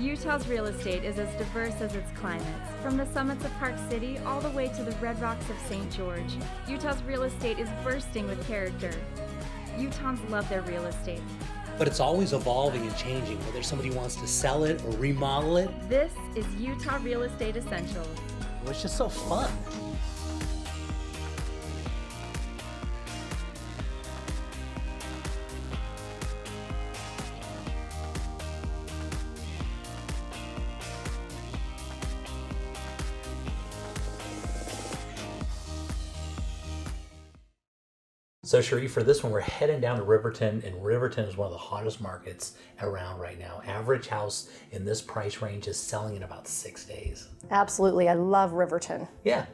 Utah's real estate is as diverse as its climates. From the summits of Park City all the way to the red rocks of St. George, Utah's real estate is bursting with character. Utahns love their real estate. But it's always evolving and changing, whether somebody wants to sell it or remodel it. This is Utah Real Estate Essentials. Well, it's just so fun. So Cherie, for this one, we're heading down to Riverton, and Riverton is one of the hottest markets around right now. Average house in this price range is selling in about 6 days. Absolutely, I love Riverton. Yeah,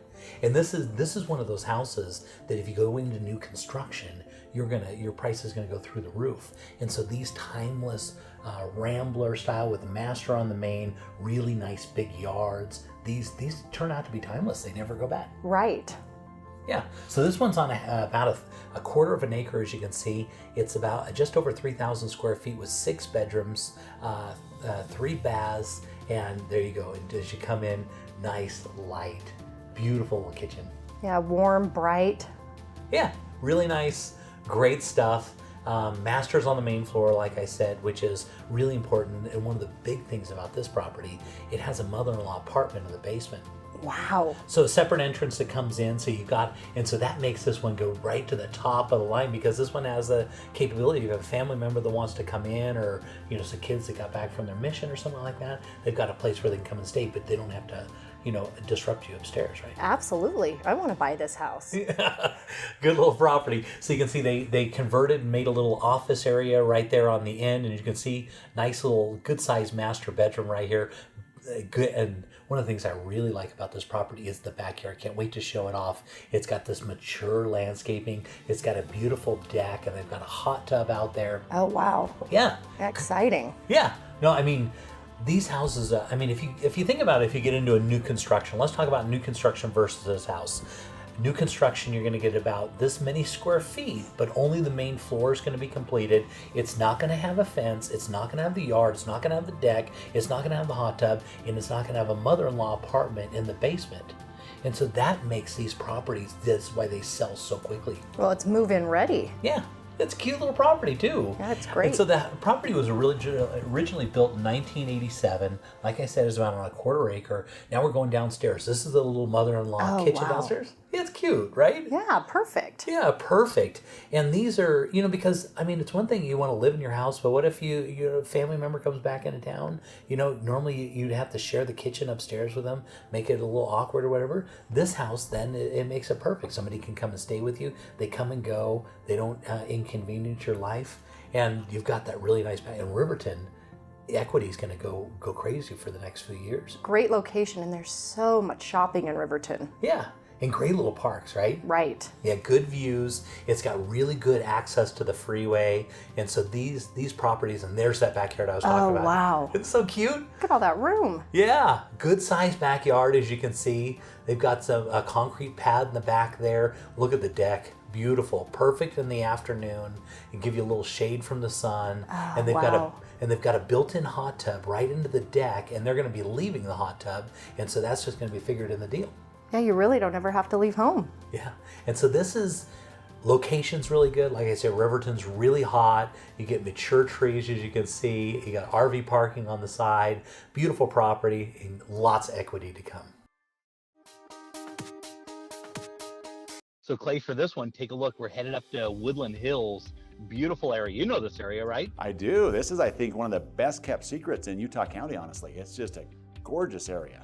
and this is one of those houses that if you go into new construction, your price is gonna go through the roof. And so these timeless Rambler style with the master on the main, really nice big yards. These turn out to be timeless. They never go bad. Right. Yeah, so this one's on about a quarter of an acre, as you can see. It's about just over 3,000 square feet with 6 bedrooms, 3 baths, and there you go. And as you come in, nice, light, beautiful little kitchen. Yeah, warm, bright. Yeah, really nice, great stuff. Master's on the main floor, like I said, which is really important. And one of the big things about this property, it has a mother-in-law apartment in the basement. Wow. So a separate entrance that comes in, so that makes this one go right to the top of the line, because this one has the capability. If you have a family member that wants to come in, or some kids that got back from their mission or something like that, they've got a place where they can come and stay, but they don't have to disrupt you upstairs, right? Absolutely. I want to buy this house. Yeah. Good little property. So you can see they converted and made a little office area right there on the end, and you can see nice little good sized master bedroom right here. Good. And one of the things I really like about this property is the backyard. Can't wait to show it off. It's got this mature landscaping. It's got a beautiful deck, and they've got a hot tub out there. Oh, wow. Yeah. Exciting. Yeah. No, I mean, these houses, if you think about it, if you get into a new construction, let's talk about new construction versus this house. New construction, you're going to get about this many square feet, but only the main floor is going to be completed. It's not going to have a fence. It's not going to have the yard. It's not going to have the deck. It's not going to have the hot tub, and it's not going to have a mother-in-law apartment in the basement. And so that makes these properties, that's why they sell so quickly. Well, it's move-in ready. Yeah. It's a cute little property too. Yeah, it's great. And so the property was originally built in 1987. Like I said, it's about on a quarter acre. Now we're going downstairs. This is the little mother-in-law kitchen downstairs. It's cute, right? Yeah, perfect. Yeah, perfect. And these are, because it's one thing you want to live in your house, but what if your family member comes back into town? Normally you'd have to share the kitchen upstairs with them, make it a little awkward or whatever. This house, then it makes it perfect. Somebody can come and stay with you. They come and go. They don't inconvenience your life, and you've got that really nice back in Riverton. The equity is going to go crazy for the next few years. Great location, and there's so much shopping in Riverton. Yeah. And great little parks, right? Right. Yeah, good views. It's got really good access to the freeway. And so these properties, and there's that backyard I was talking about. Oh, wow. It's so cute. Look at all that room. Yeah, good sized backyard, as you can see. They've got a concrete pad in the back there. Look at the deck. Beautiful. Perfect in the afternoon. And give you a little shade from the sun. Oh, and they've wow. got a built-in hot tub right into the deck, and they're going to be leaving the hot tub. And so that's just going to be figured in the deal. Yeah, you really don't ever have to leave home. Yeah, and so location's really good. Like I said, Riverton's really hot. You get mature trees, as you can see. You got RV parking on the side. Beautiful property and lots of equity to come. So Clay, for this one, take a look. We're headed up to Woodland Hills. Beautiful area. You know this area, right? I do. This is, I think, one of the best kept secrets in Utah County, honestly. It's just a gorgeous area.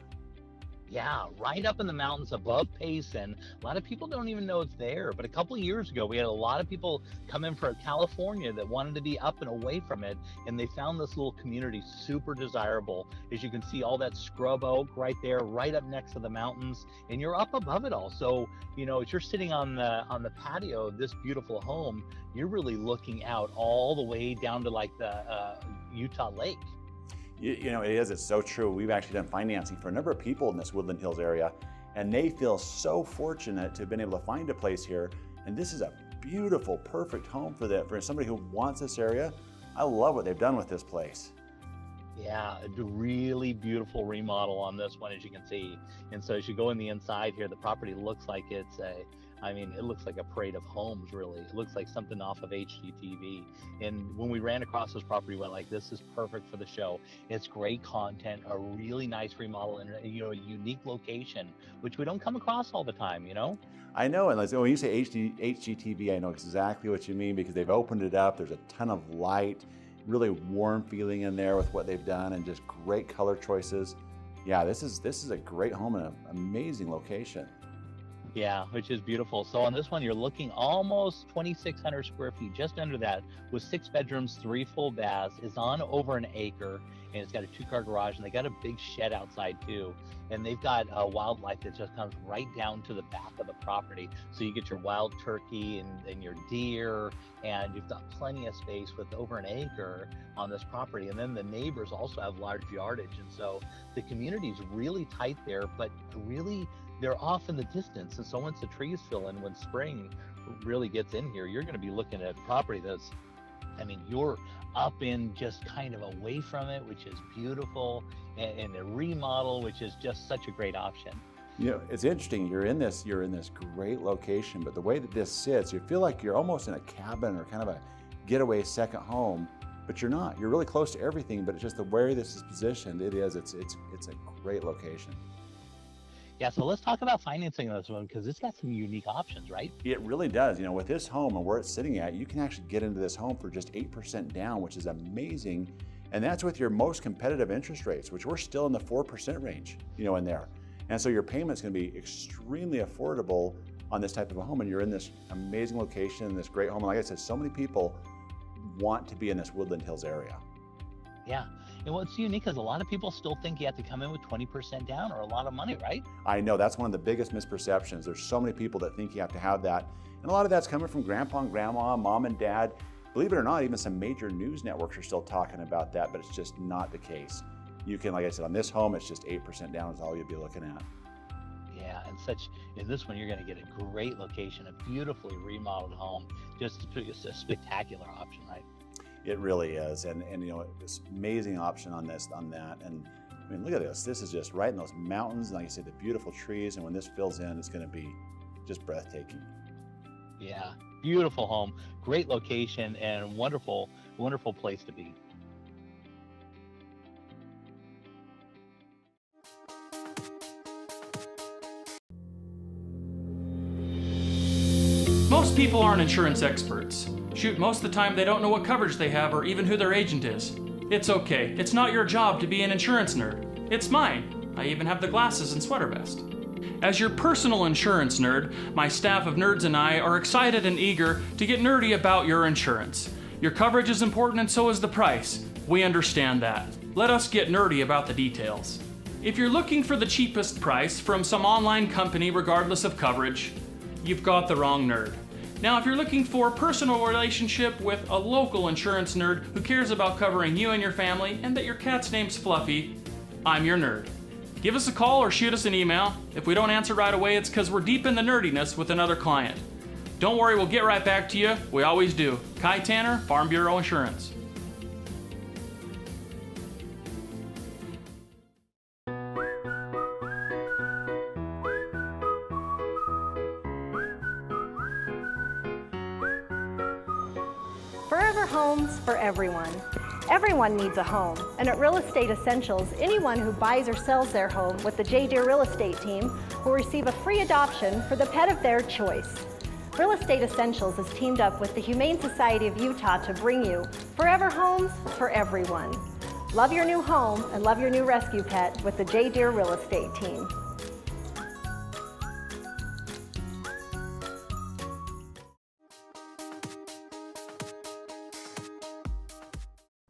Yeah, right up in the mountains above Payson. A lot of people don't even know it's there, but a couple of years ago, we had a lot of people come in from California that wanted to be up and away from it, and they found this little community super desirable. As you can see, all that scrub oak right there, right up next to the mountains, and you're up above it all. So, as you're sitting on the patio of this beautiful home, you're really looking out all the way down to like the Utah Lake. It's so true. We've actually done financing for a number of people in this Woodland Hills area, and they feel so fortunate to have been able to find a place here. And this is a beautiful, perfect home for somebody who wants this area. I love what they've done with this place. Yeah, a really beautiful remodel on this one, as you can see. And so as you go in the inside here, the property looks like I mean, it looks like a parade of homes, really. It looks like something off of HGTV. And when we ran across this property, we went like, this is perfect for the show. It's great content, a really nice remodel, and a unique location, which we don't come across all the time, I know, and when you say HGTV, I know exactly what you mean because they've opened it up. There's a ton of light, really warm feeling in there with what they've done, and just great color choices. Yeah, this is a great home and an amazing location. Yeah, which is beautiful. So on this one, you're looking almost 2,600 square feet, just under that, with 6 bedrooms, 3 full baths. It's on over an acre, and it's got a 2-car garage, and they got a big shed outside too. And they've got wildlife that just comes right down to the back of the property. So you get your wild turkey and your deer, and you've got plenty of space with over an acre on this property. And then the neighbors also have large yardage, and so the community's really tight there, but really they're off in the distance. And so once the trees fill in, when spring really gets in here, you're going to be looking at property that's, I mean, you're up in just kind of away from it, which is beautiful, and the remodel, which is just such a great option. It's interesting. You're in this great location, but the way that this sits, you feel like you're almost in a cabin or kind of a getaway second home, but you're not. You're really close to everything, but it's just the way this is positioned. It's a great location. Yeah, so let's talk about financing this one, because it's got some unique options, right? It really does. With this home and where it's sitting at, you can actually get into this home for just 8% down, which is amazing. And that's with your most competitive interest rates, which we're still in the 4% range, in there. And so your payment's going to be extremely affordable on this type of a home. And you're in this amazing location, this great home. And like I said, so many people want to be in this Woodland Hills area. Yeah. And what's unique is a lot of people still think you have to come in with 20% down or a lot of money, right? I know, that's one of the biggest misperceptions. There's so many people that think you have to have that. And a lot of that's coming from grandpa and grandma, mom and dad. Believe it or not, even some major news networks are still talking about that, but it's just not the case. You can, like I said, on this home, it's just 8% down is all you'll be looking at. Yeah, and in this one, you're going to get a great location, a beautifully remodeled home, just a spectacular option, right? It really is, and this amazing option on that. And I mean, look at this. This is just right in those mountains, and like you said, the beautiful trees. And when this fills in, it's going to be just breathtaking. Yeah, beautiful home, great location, and wonderful, wonderful place to be. Most people aren't insurance experts. Shoot, most of the time they don't know what coverage they have or even who their agent is. It's okay. It's not your job to be an insurance nerd. It's mine. I even have the glasses and sweater vest. As your personal insurance nerd, my staff of nerds and I are excited and eager to get nerdy about your insurance. Your coverage is important and so is the price. We understand that. Let us get nerdy about the details. If you're looking for the cheapest price from some online company regardless of coverage, you've got the wrong nerd. Now, if you're looking for a personal relationship with a local insurance nerd who cares about covering you and your family and that your cat's name's Fluffy, I'm your nerd. Give us a call or shoot us an email. If we don't answer right away, it's because we're deep in the nerdiness with another client. Don't worry, we'll get right back to you. We always do. Kai Tanner, Farm Bureau Insurance. Forever Homes for everyone. Everyone needs a home, and at Real Estate Essentials, anyone who buys or sells their home with the J. Deere Real Estate team will receive a free adoption for the pet of their choice. Real Estate Essentials has teamed up with the Humane Society of Utah to bring you Forever Homes for everyone. Love your new home and love your new rescue pet with the J. Deere Real Estate team.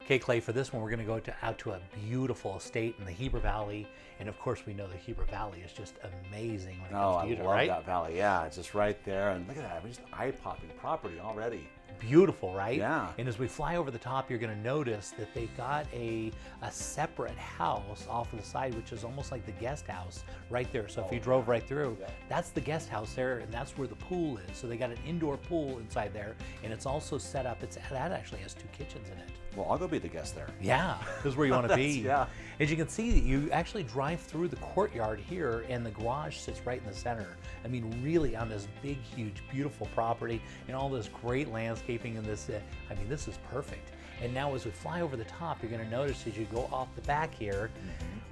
Okay, Clay, for this one, we're going to go out to a beautiful estate in the Heber Valley. And of course, we know the Heber Valley is just amazing when it comes to Utah, right? I love that valley. Yeah, it's just right there. And look at that. I mean, just eye-popping property already. Beautiful, right? Yeah. And as we fly over the top, you're going to notice that they've got a separate house off of the side, which is almost like the guest house right there. So if you drove right through, that's the guest house there, and that's where the pool is. So they got an indoor pool inside there, and it's also set up. That actually has 2 kitchens in it. Well, I'll go be the guest there. Yeah, this is where you want to be. Yeah. As you can see, you actually drive through the courtyard here, and the garage sits right in the center. I mean, really on this big, huge, beautiful property, and all this great landscaping in this. I mean, this is perfect. And now as we fly over the top, you're going to notice as you go off the back here,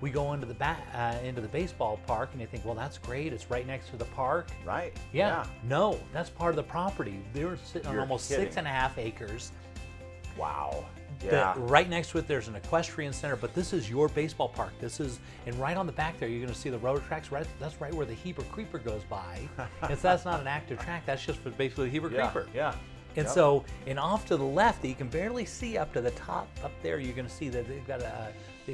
we go into the baseball park, and you think, well, that's great. It's right next to the park. Right. Yeah. No, that's part of the property. They're sitting on You're almost kidding. 6.5 acres. Wow. Yeah. Right next to it, there's an equestrian center, but this is your baseball park. And right on the back there, you're going to see the road tracks. That's right where the Heber Creeper goes by. And so that's not an active track. That's just for basically the Heber Creeper. Yeah. And so, and off to the left, that you can barely see up to the top up there, you're going to see that they've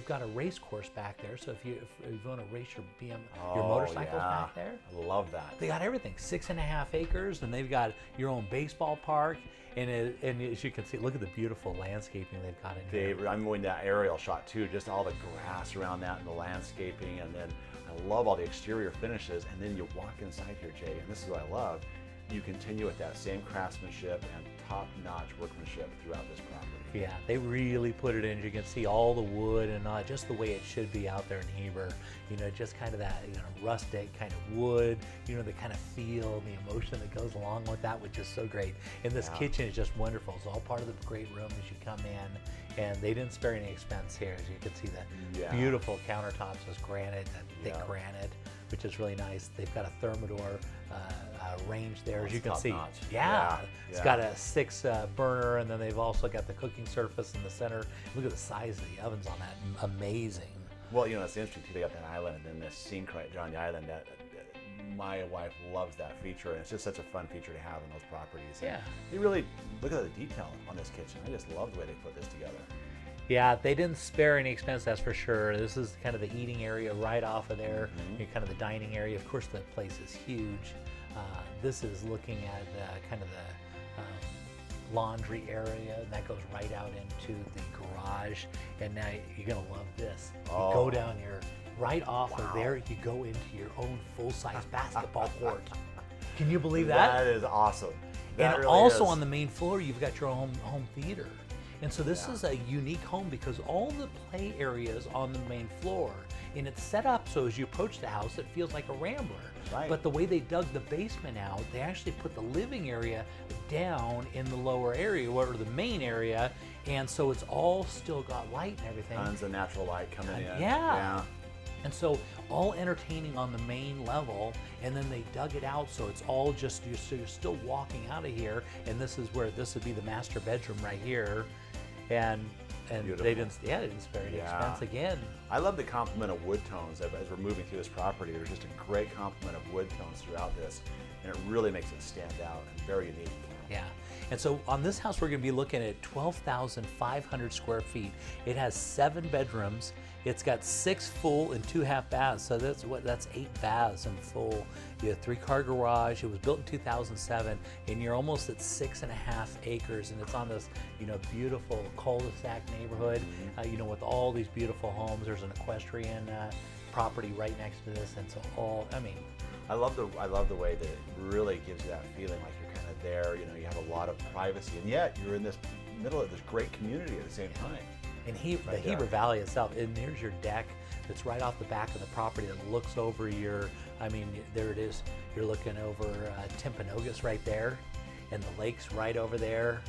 got a race course back there. So if you want to race your motorcycles back there, I love that. they got everything. 6.5 acres, and they've got your own baseball park. And as you can see, look at the beautiful landscaping they've got in here. I'm going that aerial shot too, just all the grass around that and the landscaping, and then I love all the exterior finishes. And then you walk inside here, Jay, and this is what I love. You continue with that same craftsmanship and top-notch workmanship throughout this property. Yeah, they really put it in. You can see all the wood and just the way it should be out there in Heber. You know, just kind of that rustic kind of wood. You know, the kind of feel, the emotion that goes along with that, which is so great. And this kitchen is just wonderful. It's all part of the great room as you come in. And they didn't spare any expense here. As you can see, the beautiful countertops is granite, that thick granite, which is really nice. They've got a Thermador range there, as you can see. It's got a 6 burner, and then they've also got the cooking surface in the center. Look at the size of the ovens on that. Amazing. Well, you know, it's interesting too. They got that island and then this sink right on the island. That my wife loves that feature, and it's just such a fun feature to have in those properties. Yeah. They really look at the detail on this kitchen. I just love the way they put this together. Yeah, they didn't spare any expense, that's for sure. This is kind of the eating area right off of there, kind of the dining area. Of course, the place is huge. This is looking at kind of the laundry area, and that goes right out into the garage. And now you're going to love this. You go down here, right off of there, you go into your own full-size basketball court. Can you believe that? That is awesome. That And really also is. on the main floor, you've got your own home theater. And so this is a unique home because all the play areas on the main floor, and it's set up so as you approach the house, it feels like a Rambler. Right. But the way they dug the basement out, they actually put the living area down in the lower area, or the main area, and so it's all still got light and everything. Tons of natural light coming in. Yeah. And so all entertaining on the main level, and then they dug it out so it's all just, so you're still walking out of here, and this would be the master bedroom right here. And Beautiful. they didn't spare any expense again. I love the complement of wood tones as we're moving through this property. There's just a great complement of wood tones throughout this, and it really makes it stand out and very unique. Yeah. And so on this house, we're going to be looking at 12,500 square feet. It has 7 bedrooms. It's got 6 full and 2 half baths. So that's 8 baths in full. You have 3-car garage. It was built in 2007, and you're almost at 6.5 acres. And it's on this, beautiful cul-de-sac neighborhood, with all these beautiful homes. There's an equestrian property right next to this, and so I love the way that it really gives you that feeling like you're kind of there. You have a lot of privacy, and yet you're in this middle of this great community at the same time. And the Heber Valley itself, and there's your deck that's right off the back of the property that looks over there it is. You're looking over Timpanogos right there, and the lake's right over there,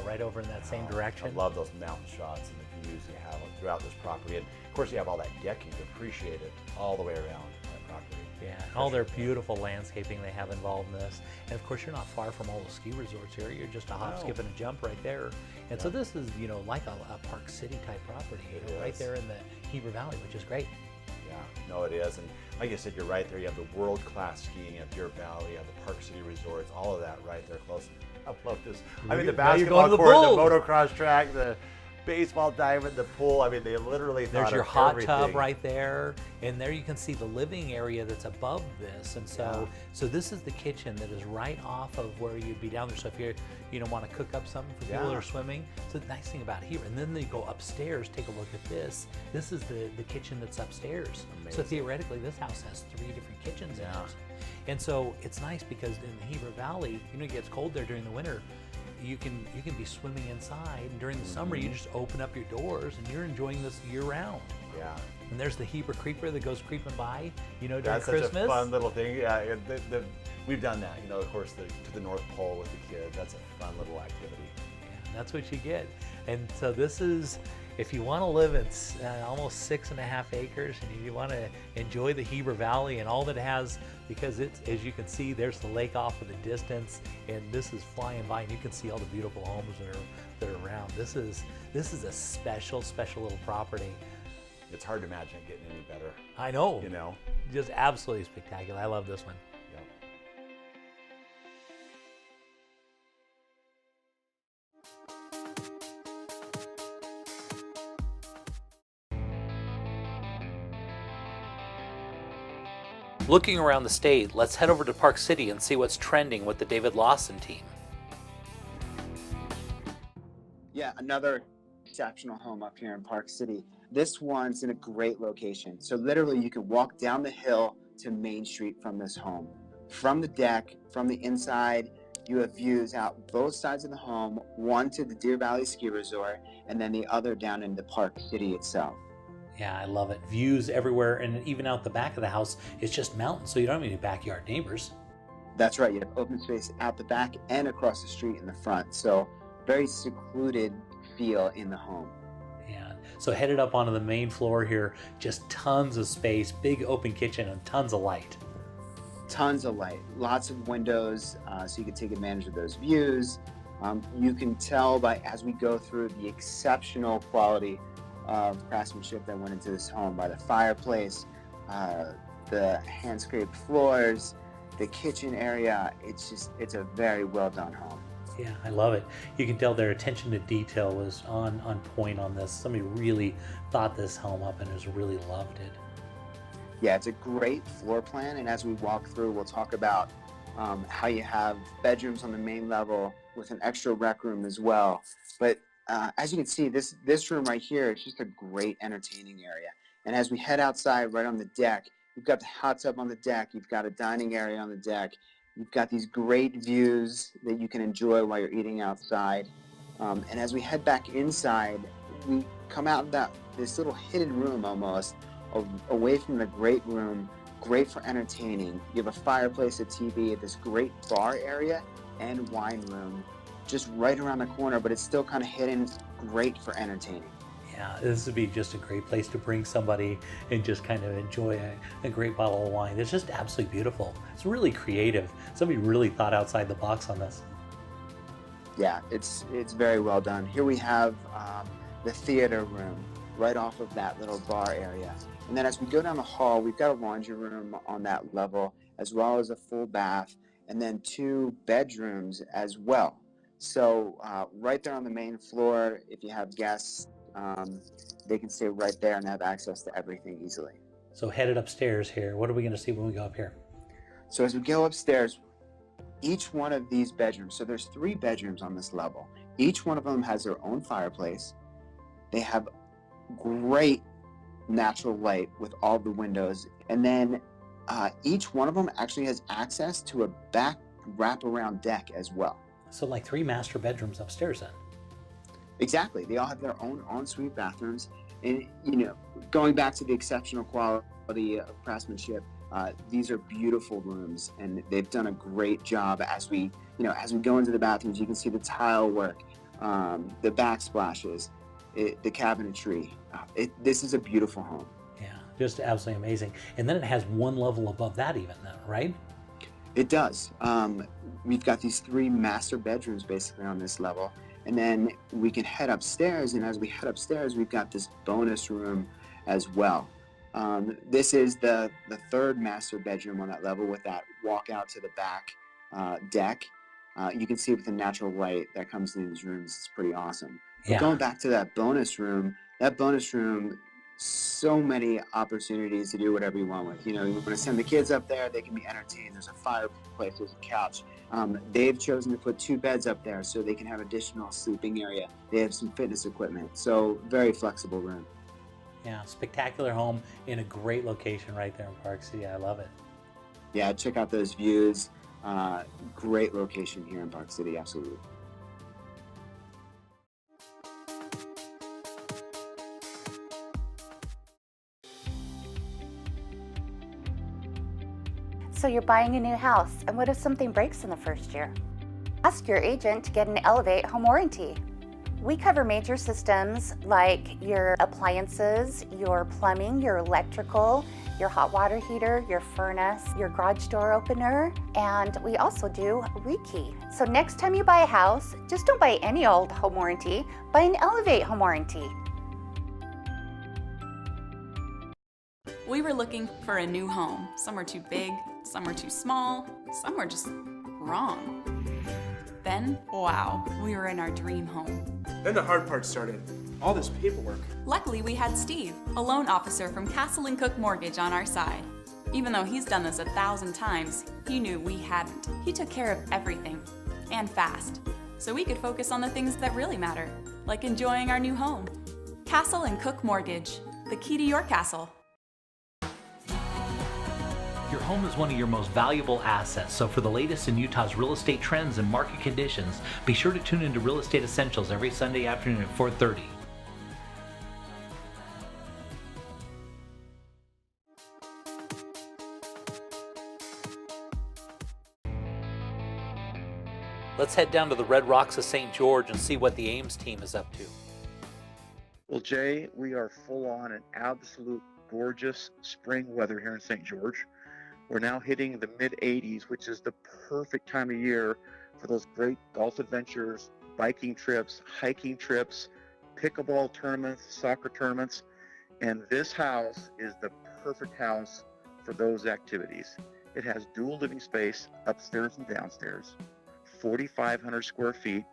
right over in that same direction. I love those mountain shots and the views you have throughout this property. And of course, you have all that decking to appreciate it all the way around that property. Yeah, and all their beautiful landscaping they have involved in this. And of course, you're not far from all the ski resorts here. You're just a hop, skip, and a jump right there. And so this is, like a Park City type property, right there in the Heber Valley, which is great. Yeah, no, it is. And like I said, you're right there. You have the world-class skiing at Deer Valley. You have the Park City resorts, all of that right there close. I love this. I mean, the basketball court, the motocross track, baseball diamond, the pool. I mean, they literally thought There's your of hot everything. tub right there, and there you can see the living area that's above this. And so, so this is the kitchen that is right off of where you'd be down there. So if you want to cook up something for people that are swimming, so the nice thing about here. And then they go upstairs. Take a look at this. This is the kitchen that's upstairs. Amazing. So theoretically, this house has 3 different kitchens in it. And so it's nice because in the Heber Valley, it gets cold there during the winter. You can be swimming inside, and during the summer you just open up your doors and you're enjoying this year round. Yeah. And there's the Heber Creeper that goes creeping by, during That's Christmas. such a fun little thing. Yeah, we've done that. Of course, to the North Pole with the kids. That's a fun little activity. Yeah, that's what you get. And so this is, if you want to live in almost 6.5 acres, and you want to enjoy the Heber Valley and all that it has, because it's, as you can see, there's the lake off in the distance, and this is flying by, and you can see all the beautiful homes that are around. This is a special little property. It's hard to imagine it getting any better. I know. Just Just absolutely spectacular. I love this one. Yep. Looking around the state, let's head over to Park City and see what's trending with the David Lawson team. Yeah, another exceptional home up here in Park City. This one's in a great location. So literally you can walk down the hill to Main Street from this home. From the deck, from the inside, you have views out both sides of the home, one to the Deer Valley Ski Resort, and then the other down into Park City itself. Yeah, I love it. Views everywhere, and even out the back of the house, it's just mountains, so you don't have any backyard neighbors. That's right, you have open space out the back and across the street in the front. So very secluded feel in the home. Yeah, so headed up onto the main floor here, just tons of space, big open kitchen, and tons of light. Tons of light, lots of windows, so you can take advantage of those views. You can tell as we go through the exceptional quality of craftsmanship that went into this home by the fireplace, the hand scraped floors, the kitchen area. It's a very well done home. Yeah, I love it. You can tell their attention to detail was on point on this. Somebody really thought this home up and has really loved it. Yeah, it's a great floor plan, and as we walk through, we'll talk about how you have bedrooms on the main level with an extra rec room as well. But as you can see, this room right here is just a great entertaining area. And as we head outside right on the deck, you've got the hot tub on the deck, you've got a dining area on the deck, you've got these great views that you can enjoy while you're eating outside. And as we head back inside, we come out of this little hidden room almost, away from the great room, great for entertaining. You have a fireplace, a TV, this great bar area and wine room just right around the corner, but it's still kind of hidden, great for entertaining. Yeah, this would be just a great place to bring somebody and just kind of enjoy a great bottle of wine. It's just absolutely beautiful. It's really creative. Somebody really thought outside the box on this. Yeah, it's very well done. Here we have the theater room right off of that little bar area. And then as we go down the hall, we've got a laundry room on that level, as well as a full bath, and then 2 bedrooms as well. So right there on the main floor, if you have guests, they can stay right there and have access to everything easily. So headed upstairs here, what are we going to see when we go up here? So as we go upstairs, each one of these bedrooms, so there's 3 bedrooms on this level. Each one of them has their own fireplace. They have great natural light with all the windows. And then each one of them actually has access to a back wraparound deck as well. So like 3 master bedrooms upstairs then? Exactly. They all have their own ensuite bathrooms. And, going back to the exceptional quality of craftsmanship, these are beautiful rooms, and they've done a great job. As we go into the bathrooms, you can see the tile work, the backsplashes, the cabinetry. This is a beautiful home. Yeah, just absolutely amazing. And then it has 1 level above that even then, right? It does. We've got these 3 master bedrooms basically on this level. And then we can head upstairs, and as we head upstairs, we've got this bonus room as well. This is the 3rd master bedroom on that level with that walk out to the back deck. You can see with the natural light that comes in these rooms, it's pretty awesome. But going back to that bonus room, so many opportunities to do whatever you want with. You know, you want to send the kids up there, they can be entertained. There's a fireplace, there's a couch. They've chosen to put 2 beds up there so they can have additional sleeping area. They have some fitness equipment, so very flexible room. Yeah, spectacular home in a great location right there in Park City. I love it. Yeah, check out those views. Great location here in Park City, absolutely. So you're buying a new house, and what if something breaks in the first year? Ask your agent to get an Elevate home warranty. We cover major systems like your appliances, your plumbing, your electrical, your hot water heater, your furnace, your garage door opener, and we also do rekey. So next time you buy a house, just don't buy any old home warranty, buy an Elevate home warranty. We were looking for a new home. Some were too big, some were too small, some were just wrong. Then, wow, we were in our dream home. Then the hard part started. All this paperwork. Luckily, we had Steve, a loan officer from Castle & Cook Mortgage, on our side. Even though he's done this 1,000 times, he knew we hadn't. He took care of everything, and fast, so we could focus on the things that really matter, like enjoying our new home. Castle & Cook Mortgage, the key to your castle. Your home is one of your most valuable assets, so for the latest in Utah's real estate trends and market conditions, be sure to tune into Real Estate Essentials every Sunday afternoon at 4:30. Let's head down to the Red Rocks of St. George and see what the Ames team is up to. Well, Jay, we are full on an absolute gorgeous spring weather here in St. George. We're now hitting the mid-80s, which is the perfect time of year for those great golf adventures, biking trips, hiking trips, pickleball tournaments, soccer tournaments. And this house is the perfect house for those activities. It has dual living space upstairs and downstairs, 4,500 square feet,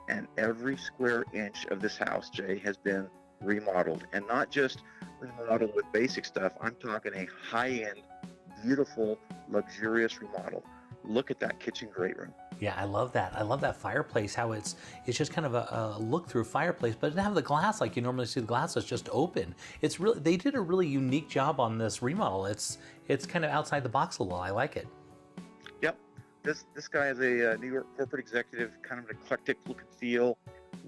and every square inch of this house, Jay, has been remodeled. And not just remodeled with basic stuff. I'm talking a high-end, beautiful, luxurious remodel. Look at that kitchen great room. Yeah, I love that. I love that fireplace, how it's just kind of a look-through fireplace, but it doesn't have the glass like you normally see the glass. It's just open. It's really, they did a really unique job on this remodel. It's kind of outside the box a little. I like it. Yep. This guy is a New York corporate executive, kind of an eclectic look and feel,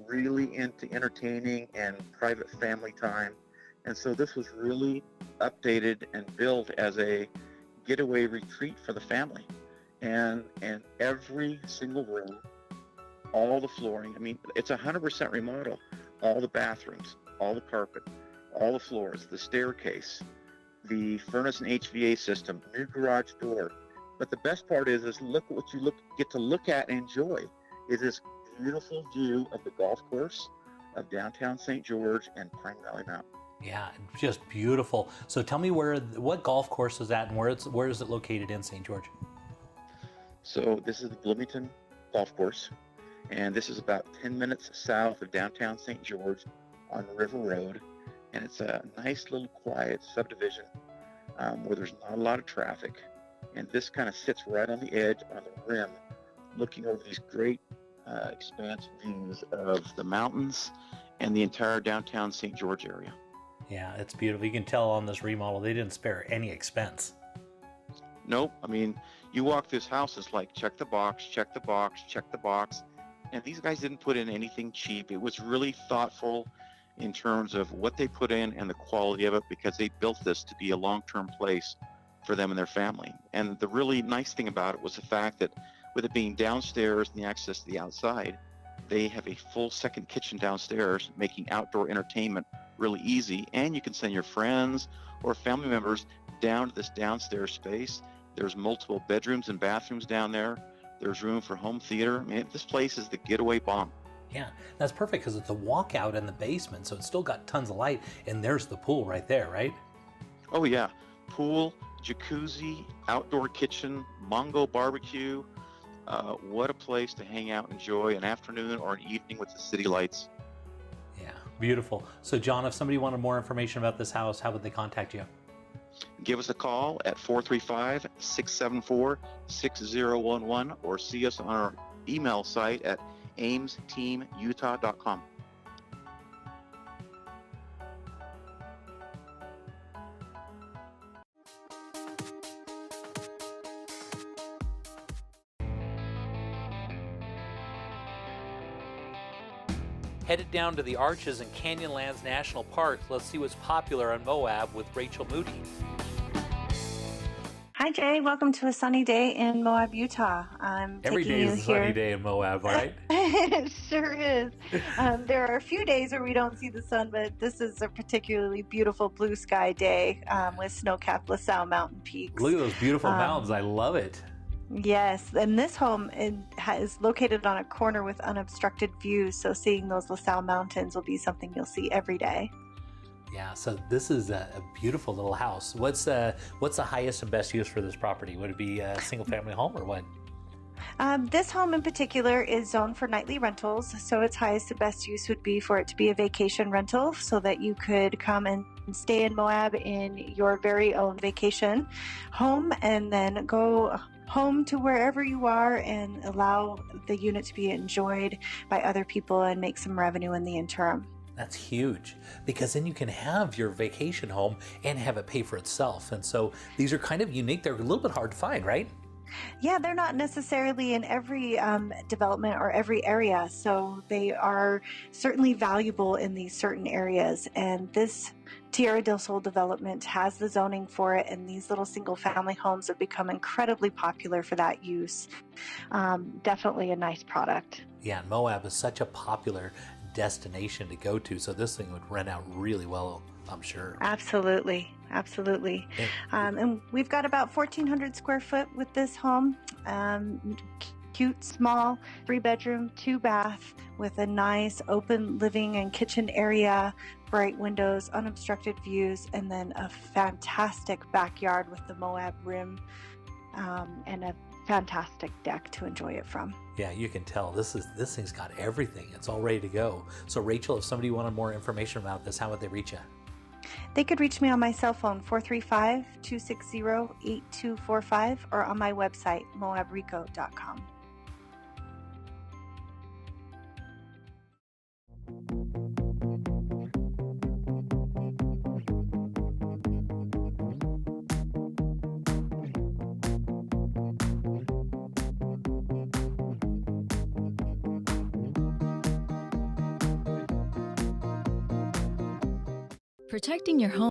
really into entertaining and private family time. And so this was really updated and built as a getaway retreat for the family. And every single room, all the flooring, I mean, it's 100% remodel. All the bathrooms, all the carpet, all the floors, the staircase, the furnace and HVAC system, new garage door. But the best part is look what you get to look at and enjoy is this beautiful view of the golf course of downtown St. George and Pine Valley Mountain. Yeah, just beautiful. So tell me what golf course is that and where is it located in St. George? So this is the Bloomington Golf Course, and this is about 10 minutes south of downtown St. George on River Road, and it's a nice little quiet subdivision where there's not a lot of traffic, and this kind of sits right on the edge, on the rim, looking over these great expansive views of the mountains and the entire downtown St. George area. Yeah, it's beautiful. You can tell on this remodel, they didn't spare any expense. Nope. I mean, you walk this house, it's like, check the box, check the box, check the box. And these guys didn't put in anything cheap. It was really thoughtful in terms of what they put in and the quality of it, because they built this to be a long-term place for them and their family. And the really nice thing about it was the fact that with it being downstairs and the access to the outside, they have a full second kitchen downstairs, making outdoor entertainment really easy. And you can send your friends or family members down to this downstairs space. There's multiple bedrooms and bathrooms down there. There's room for home theater. I mean, this place is the getaway bomb. Yeah, that's perfect because it's a walkout in the basement, so it's still got tons of light, and there's the pool right there, right? Oh yeah, pool, jacuzzi, outdoor kitchen, Mongo barbecue. What a place to hang out, enjoy an afternoon or an evening with the city lights. Beautiful. So John, if somebody wanted more information about this house, how would they contact you? Give us a call at 435-674-6011 or see us on our email site at aimsteamutah.com. Headed down to the Arches and Canyonlands National Park. Let's see what's popular on Moab with Rachel Moody. Hi, Jay. Welcome to a sunny day in Moab, Utah. I'm Every taking day you is a here. sunny day in Moab, right? It sure is. There are a few days where we don't see the sun, but this is a particularly beautiful blue sky day with snow-capped LaSalle Mountain peaks. Look at those beautiful mountains. I love it. Yes, and this home is located on a corner with unobstructed views, so seeing those LaSalle Mountains will be something you'll see every day. Yeah, so this is a beautiful little house. What's the highest and best use for this property? Would it be a single-family home or what? This home in particular is zoned for nightly rentals, so its highest and best use would be for it to be a vacation rental so that you could come and stay in Moab in your very own vacation home and then go home to wherever you are and allow the unit to be enjoyed by other people and make some revenue in the interim. That's huge, because then you can have your vacation home and have it pay for itself. And so these are kind of unique. They're a little bit hard to find, right? Yeah, they're not necessarily in every development or every area, so they are certainly valuable in these certain areas. And this Tierra del Sol development has the zoning for it, and these little single-family homes have become incredibly popular for that use. Definitely a nice product. Yeah, and Moab is such a popular destination to go to, so this thing would rent out really well, I'm sure. Absolutely. And we've got about 1,400 square foot with this home. Cute, small, 3-bedroom, 2-bath with a nice open living and kitchen area, bright windows, unobstructed views, and then a fantastic backyard with the Moab rim and a fantastic deck to enjoy it from. Yeah, you can tell this thing's got everything. It's all ready to go. So Rachel, if somebody wanted more information about this, how would they reach you? They could reach me on my cell phone, 435-260-8245, or on my website, moabrico.com. Protecting your home